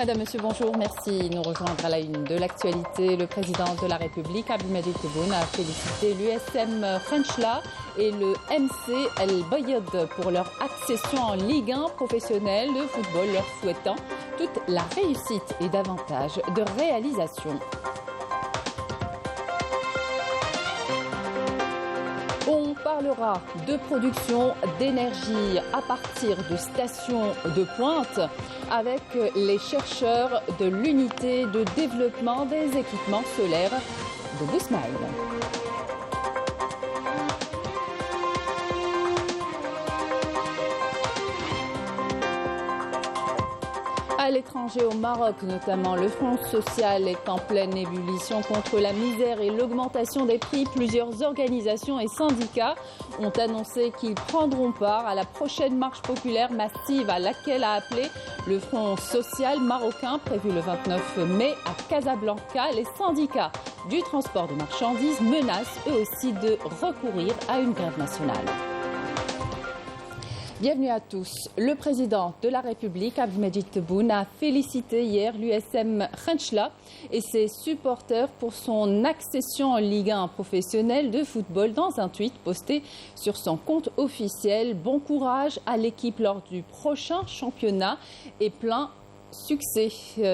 Madame, Monsieur, bonjour, merci. Nous rejoindre à la une de l'actualité. Le président de la République, Abdelmadjid Tebboune, a félicité l'USM Khenchela et le MC El Bayad pour leur accession en Ligue 1 professionnelle de football, leur souhaitant toute la réussite et davantage de réalisation. On parlera de production d'énergie à partir de stations de pointe avec les chercheurs de l'unité de développement des équipements solaires de Bousmaïl. À l'étranger, au Maroc notamment, le Front social est en pleine ébullition contre la misère et l'augmentation des prix. Plusieurs organisations et syndicats ont annoncé qu'ils prendront part à la prochaine marche populaire massive à laquelle a appelé le Front social marocain, prévu le 29 mai à Casablanca. Les syndicats du transport de marchandises menacent eux aussi de recourir à une grève nationale. Bienvenue à tous. Le président de la République, Abdelmadjid Tebboune, a félicité hier l'USM Khenchela et ses supporters pour son accession en Ligue 1 professionnelle de football dans un tweet posté sur son compte officiel. Bon courage à l'équipe lors du prochain championnat et plein succès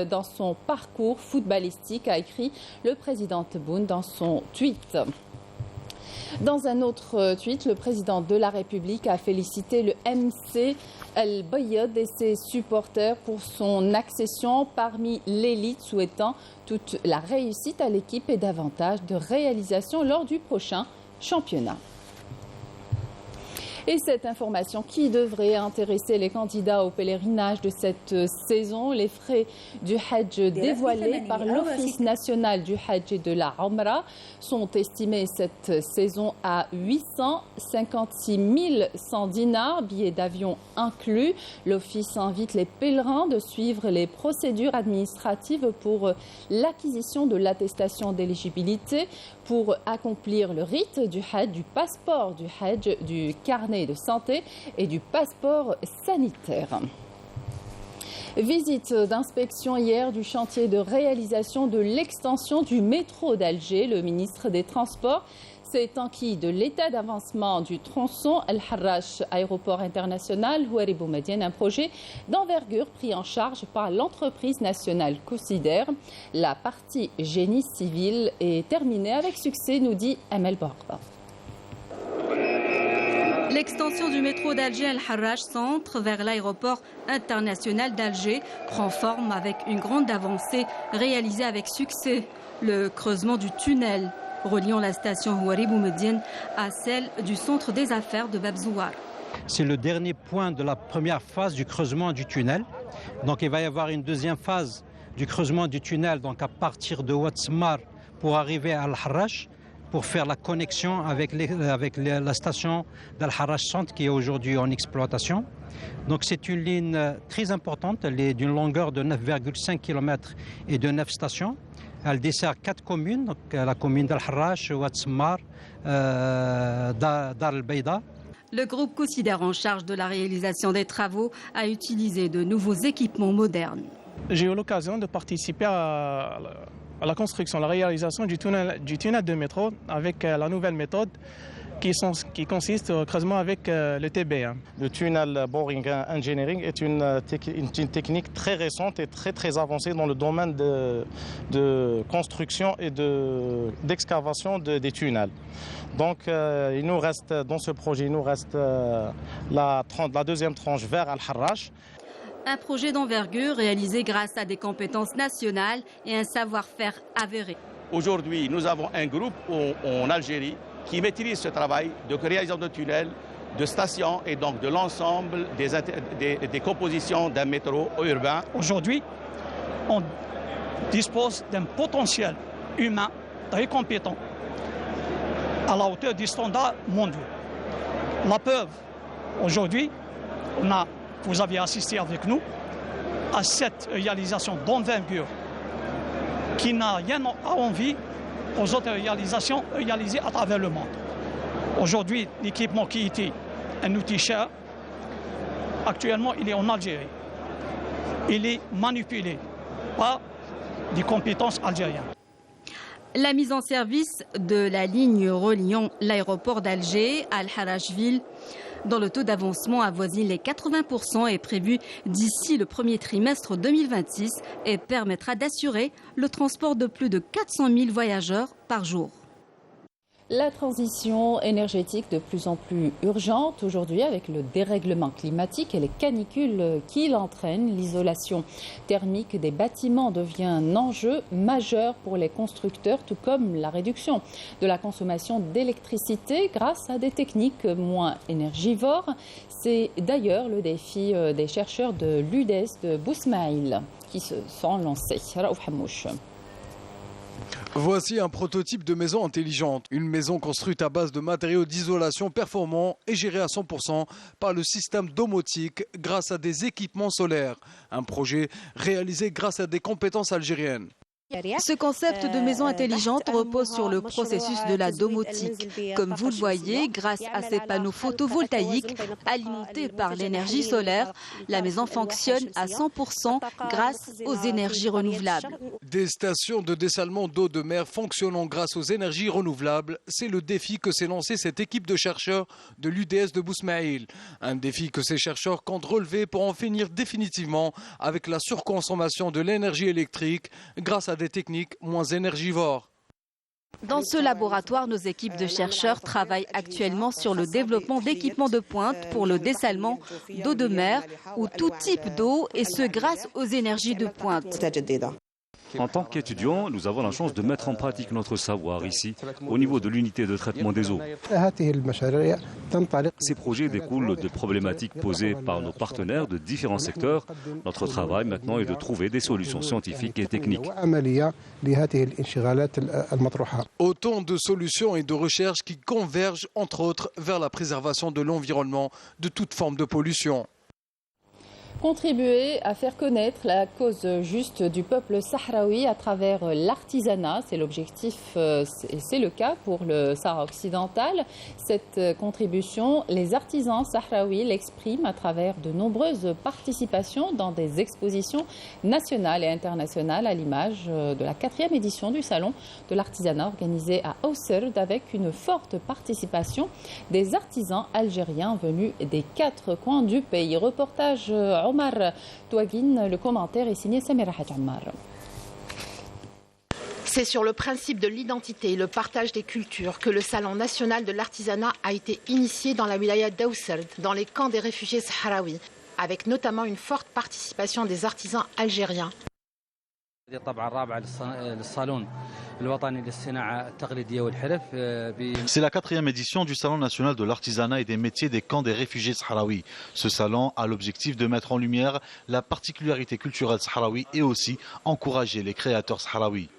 dans son parcours footballistique, a écrit le président Tebboune dans son tweet. Dans un autre tweet, le président de la République a félicité le MC El Bayad et ses supporters pour son accession parmi l'élite, souhaitant toute la réussite à l'équipe et davantage de réalisation lors du prochain championnat. Et cette information qui devrait intéresser les candidats au pèlerinage de cette saison, les frais du Hajj dévoilés par l'Office national du Hajj et de la Umrah sont estimés cette saison à 856 100 dinars, billets d'avion inclus. L'Office invite les pèlerins de suivre les procédures administratives pour l'acquisition de l'attestation d'éligibilité, pour accomplir le rite du Hajj, du passeport du Hajj, du carnet de santé et du passeport sanitaire. Visite d'inspection hier du chantier de réalisation de l'extension du métro d'Alger. Le ministre des Transports s'est enquis de l'état d'avancement du tronçon Al-Harrach, aéroport international Houari Boumediene, un projet d'envergure pris en charge par l'entreprise nationale Considère. La partie génie civil est terminée avec succès, nous dit Amel Borba. L'extension du métro d'Alger Al-Harrach centre vers l'aéroport international d'Alger prend forme avec une grande avancée réalisée avec succès. Le creusement du tunnel reliant la station Houari Boumediene à celle du centre des affaires de Bab Zouar. C'est le dernier point de la première phase du creusement du tunnel. Donc il va y avoir une deuxième phase du creusement du tunnel, donc à partir de Ouatzmar pour arriver à Al-Harrach, pour faire la connexion avec la station d'Al-Harrach Centre qui est aujourd'hui en exploitation. Donc c'est une ligne très importante, elle est d'une longueur de 9,5 km et de 9 stations. Elle dessert 4 communes, donc la commune d'Al-Harrach, Ouatzmar, Dar el-Beida. Le groupe Considère en charge de la réalisation des travaux a utilisé de nouveaux équipements modernes. J'ai eu l'occasion de participer à la construction, la réalisation du tunnel de métro avec la nouvelle méthode qui consiste au creusement avec le TB. Le tunnel boring engineering est une technique très récente et très avancée dans le domaine de construction et d'excavation des tunnels. Donc il nous reste dans ce projet, il nous reste la deuxième tranche vers Al-Harrach. Un projet d'envergure réalisé grâce à des compétences nationales et un savoir-faire avéré. Aujourd'hui, nous avons un groupe en Algérie qui maîtrise ce travail de réalisation de tunnels, de stations et donc de l'ensemble des compositions d'un métro urbain. Aujourd'hui, on dispose d'un potentiel humain très compétent à la hauteur des standards mondiaux. La preuve, aujourd'hui, vous avez assisté avec nous à cette réalisation d'envergure qui n'a rien à envier aux autres réalisations réalisées à travers le monde. Aujourd'hui, l'équipement qui était un outil cher, actuellement il est en Algérie. Il est manipulé pas des compétences algériennes. La mise en service de la ligne reliant l'aéroport d'Alger à Al-Harrachville, dont le taux d'avancement avoisine les 80%, est prévu d'ici le premier trimestre 2026 et permettra d'assurer le transport de plus de 400 000 voyageurs par jour. La transition énergétique de plus en plus urgente aujourd'hui avec le dérèglement climatique et les canicules qui l'entraînent. L'isolation thermique des bâtiments devient un enjeu majeur pour les constructeurs, tout comme la réduction de la consommation d'électricité grâce à des techniques moins énergivores. C'est d'ailleurs le défi des chercheurs de l'UDES de Bousmaïl qui se sont lancés. Raouf Hamouch. Voici un prototype de maison intelligente. Une maison construite à base de matériaux d'isolation performants et gérée à 100% par le système domotique grâce à des équipements solaires. Un projet réalisé grâce à des compétences algériennes. Ce concept de maison intelligente repose sur le processus de la domotique. Comme vous le voyez, grâce à ces panneaux photovoltaïques alimentés par l'énergie solaire, la maison fonctionne à 100% grâce aux énergies renouvelables. Des stations de dessalement d'eau de mer fonctionnant grâce aux énergies renouvelables, c'est le défi que s'est lancé cette équipe de chercheurs de l'UDS de Bousmaïl. Un défi que ces chercheurs comptent relever pour en finir définitivement avec la surconsommation de l'énergie électrique grâce à des techniques moins énergivores. Dans ce laboratoire, nos équipes de chercheurs travaillent actuellement sur le développement d'équipements de pointe pour le dessalement d'eau de mer ou tout type d'eau, et ce grâce aux énergies de pointe. En tant qu'étudiants, nous avons la chance de mettre en pratique notre savoir ici, au niveau de l'unité de traitement des eaux. Ces projets découlent de problématiques posées par nos partenaires de différents secteurs. Notre travail maintenant est de trouver des solutions scientifiques et techniques. Autant de solutions et de recherches qui convergent, entre autres, vers la préservation de l'environnement de toute forme de pollution. Contribuer à faire connaître la cause juste du peuple sahraoui à travers l'artisanat, c'est l'objectif et c'est le cas pour le Sahara occidental. Cette contribution, les artisans sahraouis l'expriment à travers de nombreuses participations dans des expositions nationales et internationales, à l'image de la 4e édition du Salon de l'artisanat organisé à Ousserd avec une forte participation des artisans algériens venus des 4 coins du pays. Reportage Omar Touaguine, le commentaire est signé Samira Hadjammar. C'est sur le principe de l'identité et le partage des cultures que le Salon national de l'artisanat a été initié dans la wilaya d'Ousserd, dans les camps des réfugiés sahraouis, avec notamment une forte participation des artisans algériens. C'est la 4e édition du Salon national de l'artisanat et des métiers des camps des réfugiés sahraouis. Ce salon a l'objectif de mettre en lumière la particularité culturelle sahraoui et aussi encourager les créateurs sahraouis.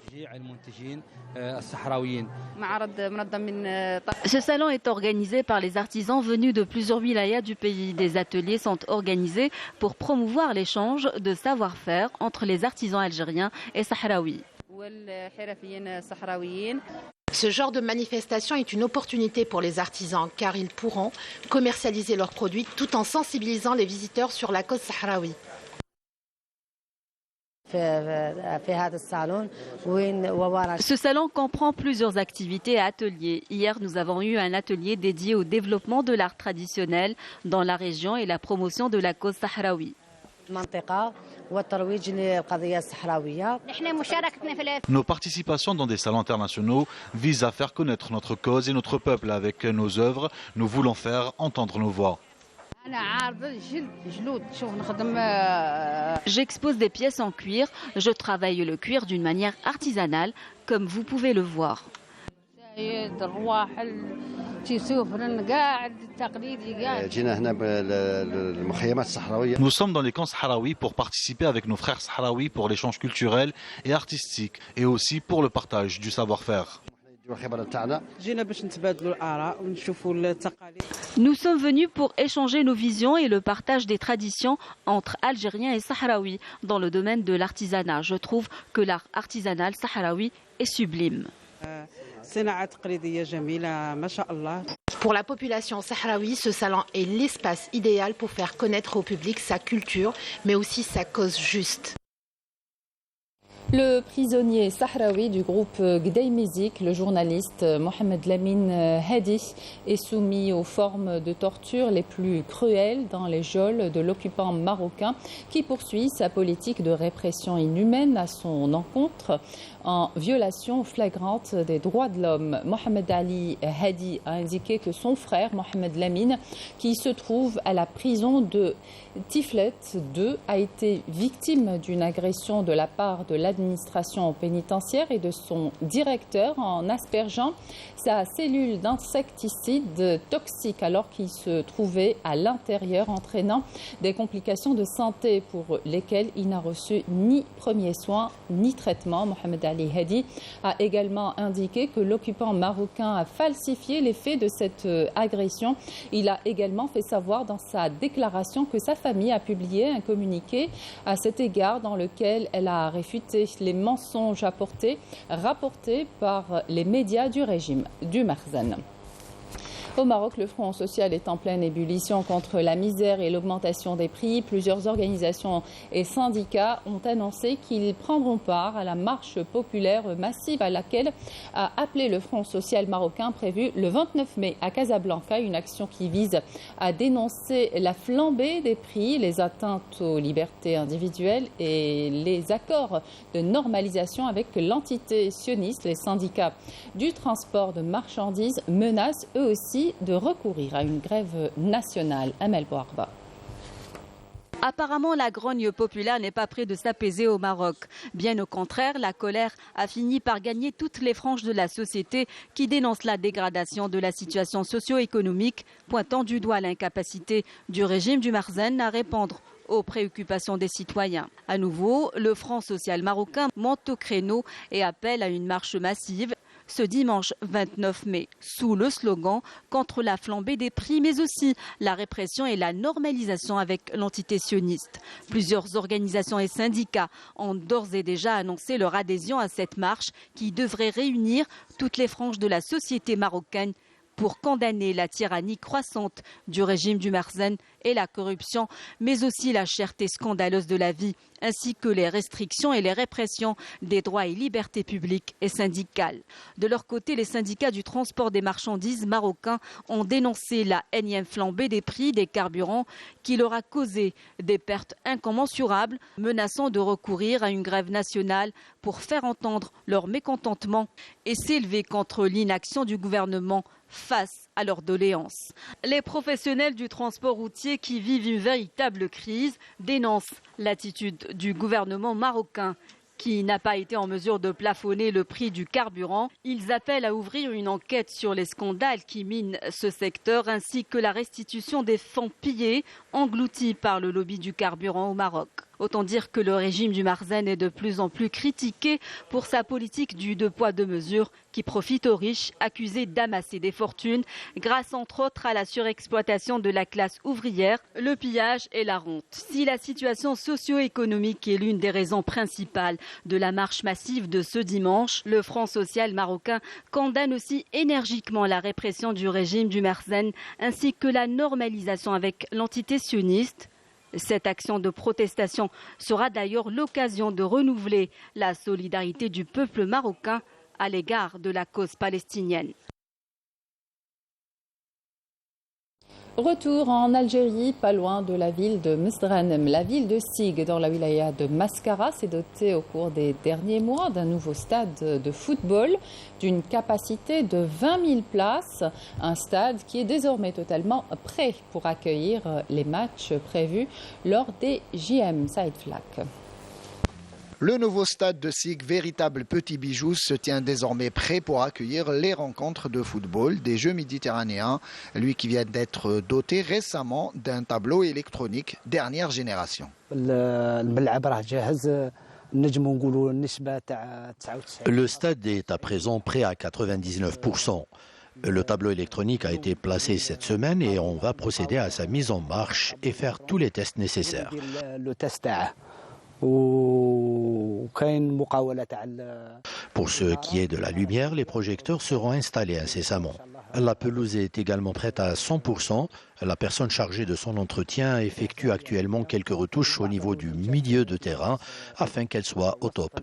Ce salon est organisé par les artisans venus de plusieurs wilayas du pays. Des ateliers sont organisés pour promouvoir l'échange de savoir-faire entre les artisans algériens et sahraouis. Ce genre de manifestation est une opportunité pour les artisans car ils pourront commercialiser leurs produits tout en sensibilisant les visiteurs sur la cause sahraoui. Ce salon comprend plusieurs activités et ateliers. Hier, nous avons eu un atelier dédié au développement de l'art traditionnel dans la région et la promotion de la cause sahraoui. Nos participations dans des salons internationaux visent à faire connaître notre cause et notre peuple. Avec nos œuvres, nous voulons faire entendre nos voix. J'expose des pièces en cuir. Je travaille le cuir d'une manière artisanale, comme vous pouvez le voir. Nous sommes dans les camps sahraouis pour participer avec nos frères sahraouis pour l'échange culturel et artistique et aussi pour le partage du savoir-faire. Nous sommes venus pour échanger nos visions et le partage des traditions entre Algériens et Sahraouis dans le domaine de l'artisanat. Je trouve que l'art artisanal sahraoui est sublime. Pour la population sahraoui, ce salon est l'espace idéal pour faire connaître au public sa culture, mais aussi sa cause juste. Le prisonnier sahraoui du groupe Gdei Mizik, le journaliste Mohamed Lamine Hadi, est soumis aux formes de torture les plus cruelles dans les geôles de l'occupant marocain qui poursuit sa politique de répression inhumaine à son encontre en violation flagrante des droits de l'homme. Mohamed Ali Hadi a indiqué que son frère Mohamed Lamine, qui se trouve à la prison de Tiflet 2, a été victime d'une agression de la part de l'administration pénitentiaire et de son directeur en aspergeant sa cellule d'insecticide toxique alors qu'il se trouvait à l'intérieur, entraînant des complications de santé pour lesquelles il n'a reçu ni premiers soins ni traitement. Mohamed Ali Hadi a également indiqué que l'occupant marocain a falsifié les faits de cette agression. Il a également fait savoir dans sa déclaration que sa famille a publié un communiqué à cet égard dans lequel elle a réfuté les mensonges rapportés par les médias du régime du Makhzen. Au Maroc, le Front social est en pleine ébullition contre la misère et l'augmentation des prix. Plusieurs organisations et syndicats ont annoncé qu'ils prendront part à la marche populaire massive à laquelle a appelé le Front social marocain prévue le 29 mai à Casablanca. Une action qui vise à dénoncer la flambée des prix, les atteintes aux libertés individuelles et les accords de normalisation avec l'entité sioniste. Les syndicats du transport de marchandises menacent eux aussi de recourir à une grève nationale. Amel Bouarba. Apparemment, la grogne populaire n'est pas près de s'apaiser au Maroc. Bien au contraire, la colère a fini par gagner toutes les franges de la société qui dénoncent la dégradation de la situation socio-économique, pointant du doigt l'incapacité du régime du Makhzen à répondre aux préoccupations des citoyens. À nouveau, le Front social marocain monte au créneau et appelle à une marche massive ce dimanche 29 mai, sous le slogan « Contre la flambée des prix, mais aussi la répression et la normalisation avec l'entité sioniste ». Plusieurs organisations et syndicats ont d'ores et déjà annoncé leur adhésion à cette marche qui devrait réunir toutes les franges de la société marocaine pour condamner la tyrannie croissante du régime du Makhzen et la corruption, mais aussi la cherté scandaleuse de la vie, ainsi que les restrictions et les répressions des droits et libertés publiques et syndicales. De leur côté, les syndicats du transport des marchandises marocains ont dénoncé la énième flambée des prix des carburants qui leur a causé des pertes incommensurables, menaçant de recourir à une grève nationale pour faire entendre leur mécontentement et s'élever contre l'inaction du gouvernement face à leurs doléances. Les professionnels du transport routier qui vivent une véritable crise dénoncent l'attitude du gouvernement marocain qui n'a pas été en mesure de plafonner le prix du carburant. Ils appellent à ouvrir une enquête sur les scandales qui minent ce secteur ainsi que la restitution des fonds pillés engloutis par le lobby du carburant au Maroc. Autant dire que le régime du Makhzen est de plus en plus critiqué pour sa politique du deux poids deux mesures qui profite aux riches accusés d'amasser des fortunes grâce entre autres à la surexploitation de la classe ouvrière, le pillage et la rente. Si la situation socio-économique est l'une des raisons principales de la marche massive de ce dimanche, le Front social marocain condamne aussi énergiquement la répression du régime du Makhzen ainsi que la normalisation avec l'entité sioniste. Cette action de protestation sera d'ailleurs l'occasion de renouveler la solidarité du peuple marocain à l'égard de la cause palestinienne. Retour en Algérie, pas loin de la ville de Mesdranem. La ville de Sig, dans la wilaya de Mascara, s'est dotée au cours des derniers mois d'un nouveau stade de football d'une capacité de 20 000 places. Un stade qui est désormais totalement prêt pour accueillir les matchs prévus lors des JM. Saïd Flak. Le nouveau stade de Sig, véritable petit bijou, se tient désormais prêt pour accueillir les rencontres de football des Jeux méditerranéens. Lui qui vient d'être doté récemment d'un tableau électronique dernière génération. Le stade est à présent prêt à 99%. Le tableau électronique a été placé cette semaine et on va procéder à sa mise en marche et faire tous les tests nécessaires. Pour ce qui est de la lumière, les projecteurs seront installés incessamment. La pelouse est également prête à 100%. La personne chargée de son entretien effectue actuellement quelques retouches au niveau du milieu de terrain afin qu'elle soit au top.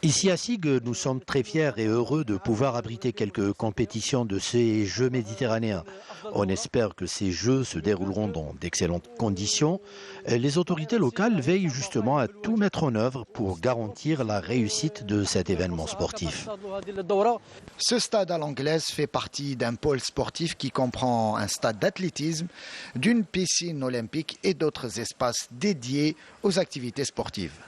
Ici à SIG, nous sommes très fiers et heureux de pouvoir abriter quelques compétitions de ces Jeux méditerranéens. On espère que ces Jeux se dérouleront dans d'excellentes conditions. Les autorités locales veillent justement à tout mettre en œuvre pour garantir la réussite de cet événement sportif. Ce stade à l'anglaise fait partie d'un pôle sportif qui comprend un stade d'athlétisme, d'une piscine olympique et d'autres espaces dédiés aux activités sportives.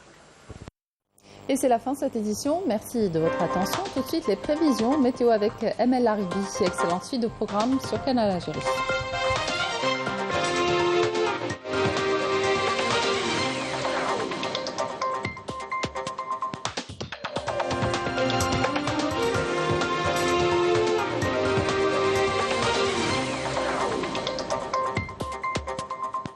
Et c'est la fin de cette édition. Merci de votre attention. Tout de suite, les prévisions météo avec ML Laribi. Excellente suite de programme sur Canal Algérie.